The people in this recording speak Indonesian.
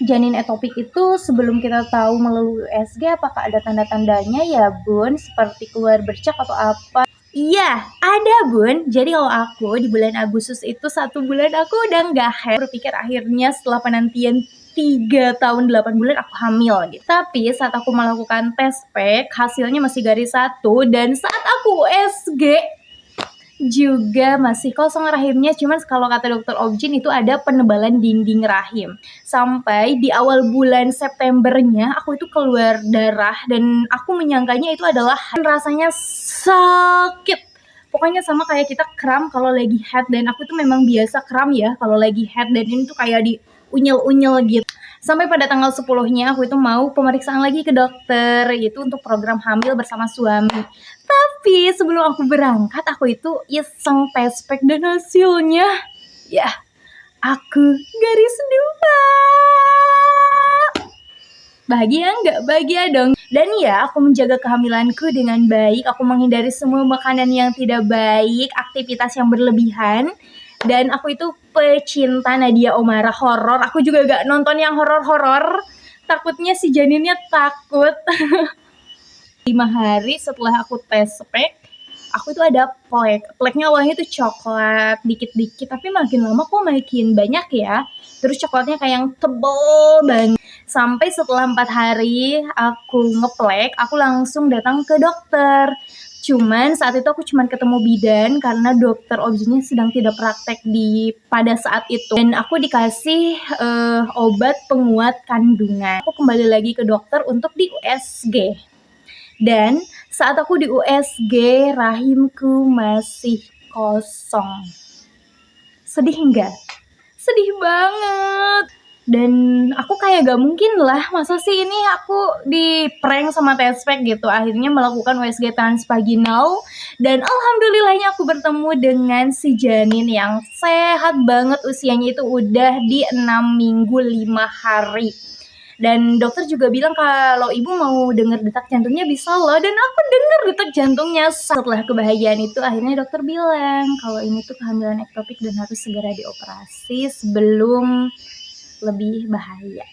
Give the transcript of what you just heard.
Janin etopik itu sebelum kita tahu melalui USG apakah ada tanda-tandanya ya Bun? Seperti keluar bercak atau apa? Iya, ada Bun. Jadi kalau aku di bulan Agustus itu 1 bulan aku udah nggak haid. Berpikir akhirnya setelah penantian 3 tahun 8 bulan aku hamil gitu. Tapi saat aku melakukan tes pack hasilnya masih garis 1 dan saat aku USG juga masih kosong rahimnya, cuman kalau kata dokter Objin itu ada penebalan dinding rahim. Sampai di awal bulan Septembernya aku itu keluar darah dan aku menyangkanya itu adalah rasanya sakit. Pokoknya sama kayak kita kram kalau lagi head dan aku tuh memang biasa kram ya kalau lagi head dan ini tuh kayak di unyel-unyel gitu. Sampai pada tanggal 10-nya aku itu mau pemeriksaan lagi ke dokter gitu untuk program hamil bersama suami. Tapi sebelum aku berangkat, aku itu iseng tes pack dan hasilnya, ya, aku garis 2. Bahagia nggak? Bahagia dong. Dan ya, aku menjaga kehamilanku dengan baik. Aku menghindari semua makanan yang tidak baik, aktivitas yang berlebihan. Dan aku itu pecinta Nadia Oomara horor. Aku juga gak nonton yang horor-horor. Takutnya si janinnya takut. 5 hari setelah aku tes pack, aku tuh ada plek. Pleknya awalnya tuh coklat dikit-dikit, tapi makin lama kok makin banyak ya. Terus coklatnya kayak yang tebel banget. Sampai setelah 4 hari aku ngeplek, aku langsung datang ke dokter. Cuman saat itu aku cuman ketemu bidan karena dokter objinnya sedang tidak praktek pada saat itu. Dan aku dikasih obat penguat kandungan. Aku kembali lagi ke dokter untuk di USG. Dan saat aku di USG, rahimku masih kosong. Sedih nggak? Sedih banget. Dan aku kayak gak mungkin lah, masa sih ini aku di prank sama tes pack gitu. Akhirnya melakukan USG transvaginal. Dan alhamdulillahnya aku bertemu dengan si janin yang sehat banget. Usianya itu udah di 6 minggu 5 hari. Dan dokter juga bilang kalau ibu mau denger detak jantungnya bisa loh. Dan aku denger detak jantungnya. Setelah kebahagiaan itu akhirnya dokter bilang kalau ini tuh kehamilan ektopik dan harus segera dioperasi sebelum lebih bahaya.